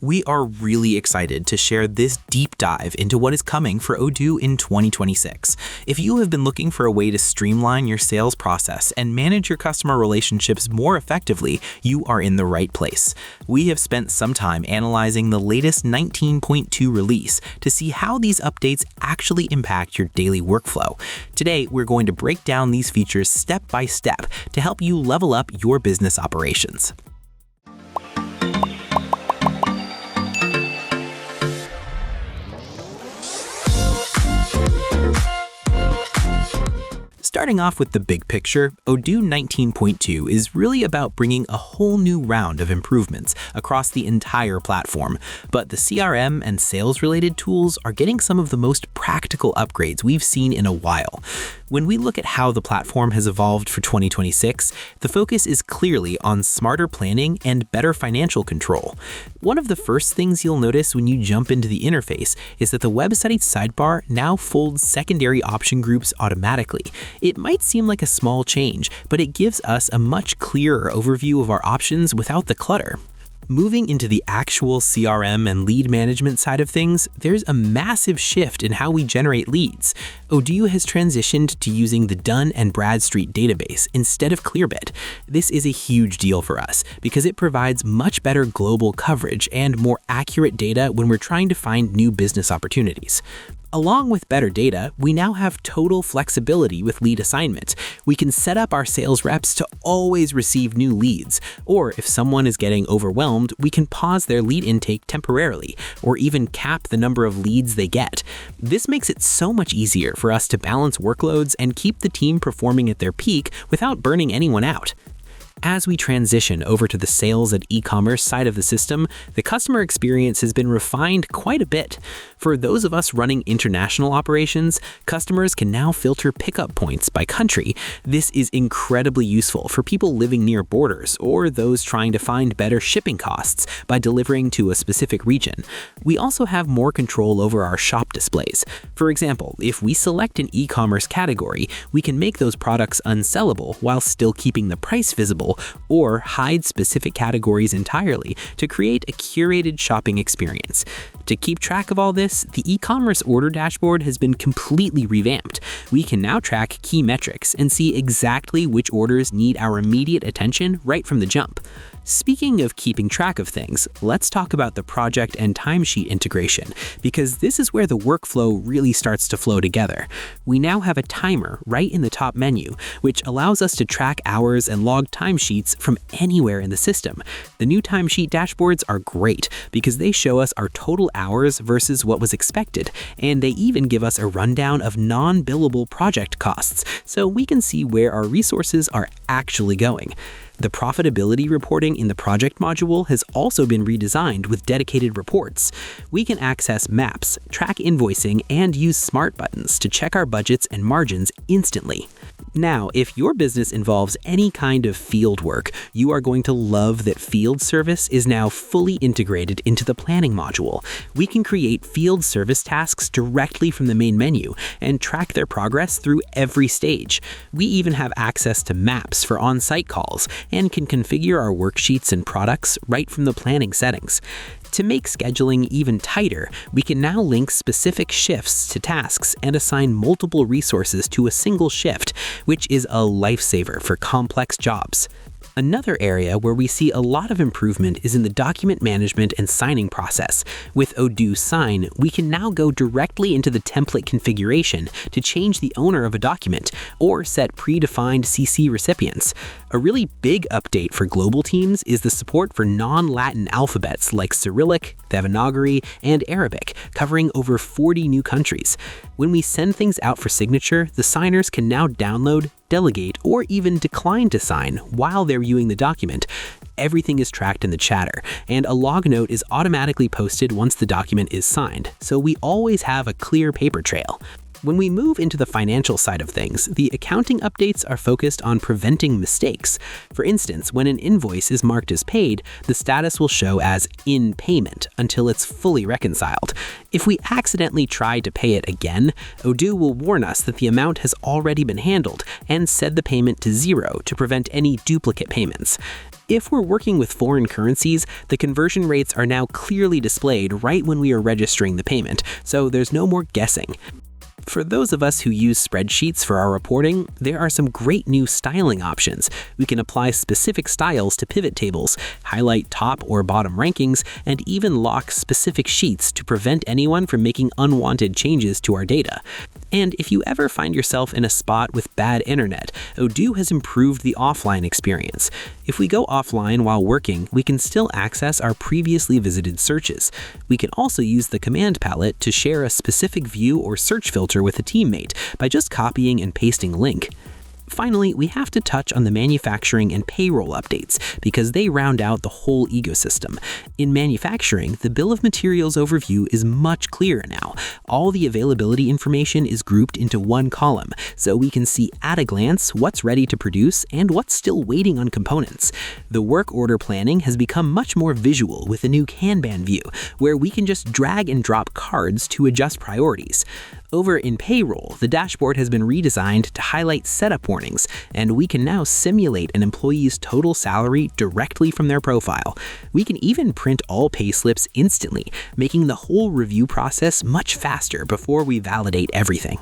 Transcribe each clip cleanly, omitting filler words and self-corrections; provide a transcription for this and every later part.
We are really excited to share this deep dive into what is coming for Odoo in 2026. If you have been looking for a way to streamline your sales process and manage your customer relationships more effectively, you are in the right place. We have spent some time analyzing the latest 19.2 release to see how these updates actually impact your daily workflow. Today, we're going to break down these features step by step to help you level up your business operations. Starting off with the big picture, Odoo 19.2 is really about bringing a whole new round of improvements across the entire platform, but the CRM and sales-related tools are getting some of the most practical upgrades we've seen in a while. When we look at how the platform has evolved for 2026, the focus is clearly on smarter planning and better financial control. One of the first things you'll notice when you jump into the interface is that the website sidebar now folds secondary option groups automatically. It might seem like a small change, but it gives us a much clearer overview of our options without the clutter. Moving into the actual CRM and lead management side of things, there's a massive shift in how we generate leads. Odoo has transitioned to using the Dun Bradstreet database instead of Clearbit. This is a huge deal for us because it provides much better global coverage and more accurate data when we're trying to find new business opportunities. Along with better data, we now have total flexibility with lead assignment. We can set up our sales reps to always receive new leads, or if someone is getting overwhelmed, we can pause their lead intake temporarily, or even cap the number of leads they get. This makes it so much easier for us to balance workloads and keep the team performing at their peak without burning anyone out. As we transition over to the sales and e-commerce side of the system, the customer experience has been refined quite a bit. For those of us running international operations, customers can now filter pickup points by country. This is incredibly useful for people living near borders or those trying to find better shipping costs by delivering to a specific region. We also have more control over our shop displays. For example, if we select an e-commerce category, we can make those products unsellable while still keeping the price visible, or hide specific categories entirely to create a curated shopping experience. To keep track of all this, the e-commerce order dashboard has been completely revamped. We can now track key metrics and see exactly which orders need our immediate attention right from the jump. Speaking of keeping track of things, let's talk about the project and timesheet integration, because this is where the workflow really starts to flow together. We now have a timer right in the top menu, which allows us to track hours and log timesheets from anywhere in the system. The new timesheet dashboards are great because they show us our total hours versus what was expected, and they even give us a rundown of non-billable project costs, so we can see where our resources are actually going. The profitability reporting in the project module has also been redesigned with dedicated reports. We can access maps, track invoicing, and use smart buttons to check our budgets and margins instantly. Now, if your business involves any kind of field work, you are going to love that field service is now fully integrated into the planning module. We can create field service tasks directly from the main menu and track their progress through every stage. We even have access to maps for on-site calls and can configure our worksheets and products right from the planning settings. To make scheduling even tighter, we can now link specific shifts to tasks and assign multiple resources to a single shift, which is a lifesaver for complex jobs. Another area where we see a lot of improvement is in the document management and signing process. With Odoo Sign, we can now go directly into the template configuration to change the owner of a document or set predefined CC recipients. A really big update for global teams is the support for non-Latin alphabets like Cyrillic, Devanagari, and Arabic, covering over 40 new countries. When we send things out for signature, the signers can now download, delegate, or even decline to sign while they're viewing the document. Everything is tracked in the chatter, and a log note is automatically posted once the document is signed, so we always have a clear paper trail. When we move into the financial side of things, the accounting updates are focused on preventing mistakes. For instance, when an invoice is marked as paid, the status will show as in payment until it's fully reconciled. If we accidentally try to pay it again, Odoo will warn us that the amount has already been handled and set the payment to 0 to prevent any duplicate payments. If we're working with foreign currencies, the conversion rates are now clearly displayed right when we are registering the payment, so there's no more guessing. For those of us who use spreadsheets for our reporting, there are some great new styling options. We can apply specific styles to pivot tables, highlight top or bottom rankings, and even lock specific sheets to prevent anyone from making unwanted changes to our data. And if you ever find yourself in a spot with bad internet, Odoo has improved the offline experience. If we go offline while working, we can still access our previously visited searches. We can also use the command palette to share a specific view or search filter with a teammate by just copying and pasting a link. Finally, we have to touch on the manufacturing and payroll updates because they round out the whole ecosystem. In manufacturing, the bill of materials overview is much clearer now. All the availability information is grouped into one column, so we can see at a glance what's ready to produce and what's still waiting on components. The work order planning has become much more visual with a new Kanban view, where we can just drag and drop cards to adjust priorities. Over in Payroll, the dashboard has been redesigned to highlight setup warnings, and we can now simulate an employee's total salary directly from their profile. We can even print all pay slips instantly, making the whole review process much faster before we validate everything.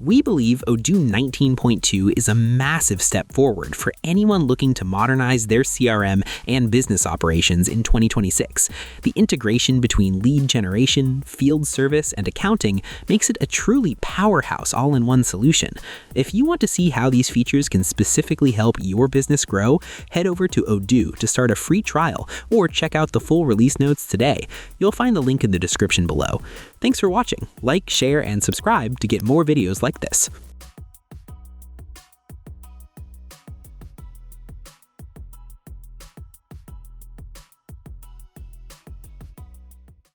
We believe Odoo 19.2 is a massive step forward for anyone looking to modernize their CRM and business operations in 2026. The integration between lead generation, field service, and accounting makes it a truly powerhouse all-in-one solution. If you want to see how these features can specifically help your business grow, head over to Odoo to start a free trial or check out the full release notes today. You'll find the link in the description below. Thanks for watching. Like, share, and subscribe to get more videos like this.